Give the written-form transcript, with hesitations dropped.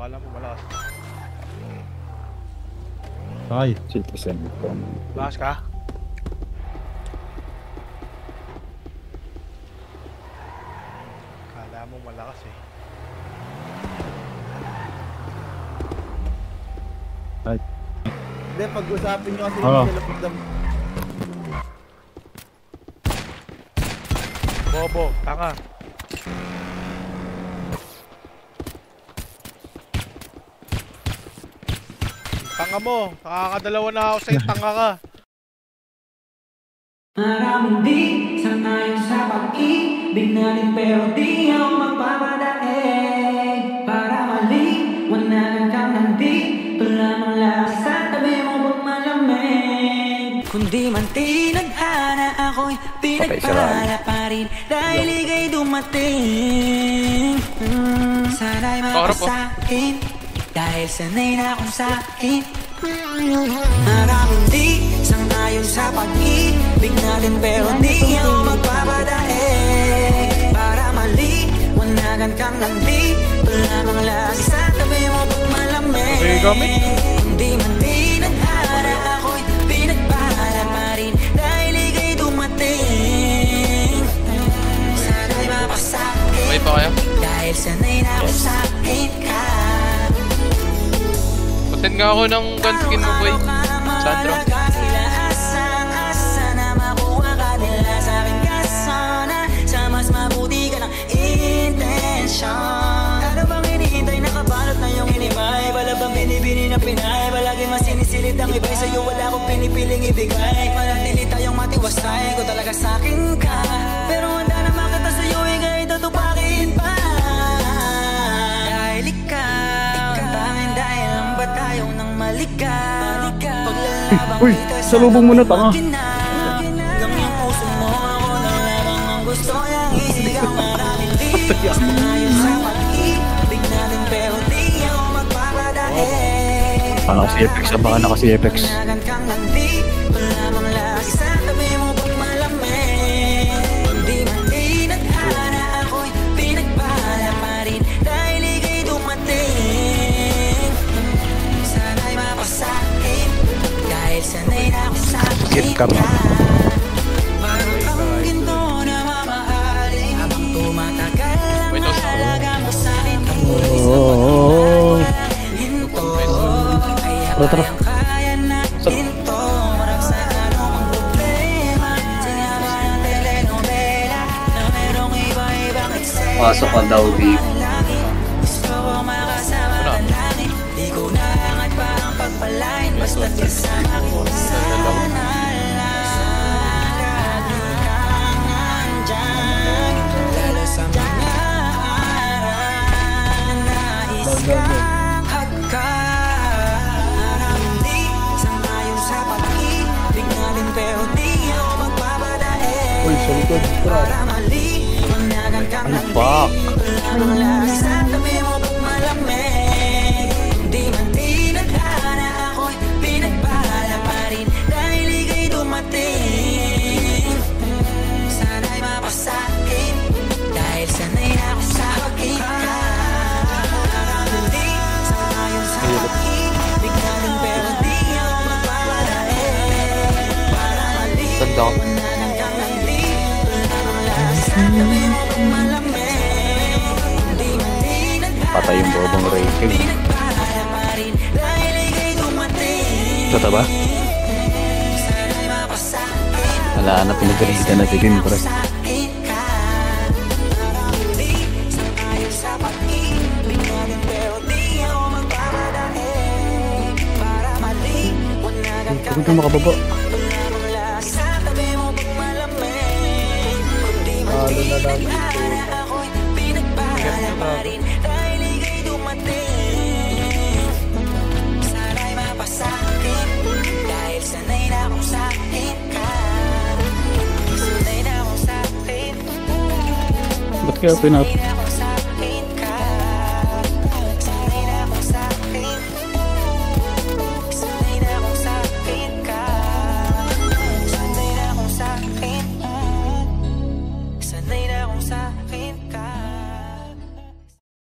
Kala mo malakas. Ay, Citizen. Malakas ka? Kala mo malakas eh. ay. Hindi, pag-usapin nyo kasi Oo. sila pagdam. Bobo, tanga. Tanga mo, nakakadalawa na ako sa'yo, tanga ka. Maraming di sangayon sa pag-ibig natin pero di ako magpapadaig. Para maliwanagan kang nandito lamang lang sa tabi mo pag malamig. Kundi man tinadhana ako'y pinagpala pa rin dahil ika'y dumating. Sana'y mapasakin dahil sanay na akong sa'kin. Maraming di sangayon sa pag-ibig natin pero di ako magpapadaig. Para maliwanagan kang nandito lamang lagi sa tabi mo pag malamig. Hindi man tinadhana ako'y pinagpala pa rin dahil ika'y dumating. Sana'y mapasakin Okay pa kaya? dahil sanay na ako sa'kin ka. Send nga ako ng gun skin mo, boy. Sandro. Asa na makuha ka nila sa'kin kasana sa mas mabuti ka ng intensyon. Ano bang hinihintay, nakabalot na yung hinimay? Wala bang binibini na pinay? Palagi mas sinisilid ang iba'y sa'yo wala akong pinipiling ibigay. Manatili tayong matiwasay ko talaga sa'kin ka. Pero handa na makita sa'yo ika'y tutupakin pa. Dahil ikaw ang tanging dahil lang ba tayo nang maligaw? Paglalabang Uy, salubong mo na, tanga. Hanggang yung puso mo ako na lamang ang gusto niyang isigaw. Maraming di sangayon sa pag-ibig natin pero di ako magpapadaig. Baka si Apex, baka naka si Apex. Managan kang nandito lamang lagi sa tabi mo pag malamig. Hindi man tinadhana ako'y pinagpala pa rin dahil ika'y dumating. Sana'y mapasakin dahil sanay na ako sa'kin Get ka ba? Parang kang ginto na mamahalin habang tumatagal ang Wait, mahalaga mo sa'kin. Oh, Hinto Tara, tara. kayang kaya natin to. Marap sa anumang problema. Sinama ng telenovela na merong iba-ibang eksena. Pasok ka daw dito. Gusto ko makasama ka langit. Di ko naangat pa ang pagpalain. Basta't kasama ko sana lang. Lagi kang nandyan. Lalo sa mga araw na nais kang hagkan. Di sangayon sa pag-ibig natin pero di ako magpapadaig. Uy, sa likod. Para maliwanagan kang nandito lamang lagi sa tabi mo pag malamig. Di man tinadhana ako'y pinagpala pa rin dahil ika'y dumating. Sana'y mapasakin dahil sanay na ako sa pag-ika. Di sangayon sa pag-ibig natin pero di ako magpapadaig. Para maliwanagan kang nandito lamang lagi sa tabi mo pag malamig. Di man tinadhana Patay yung bobong rating. pinagpala pa rin dahil ika'y dumating. Tata ba? Sana'y mapasakin Wala na pinagalitan na tigin, pre. sa'kin ka. Maraming di sangayon sa pag-ibig natin pero di ako magpapadaig. Para maliwanagan kang Huwag kang makababa. lamang lagi sa tabi mo pag malamig. Kundi man tinadhana ako'y pinagpala pa rin dahil ika'y dumating. Sana'y mapasakin dahil sanay na akong sa'kin ka. Sanay na akong sa'kin. Ba't kaya pinap... Sanay na akong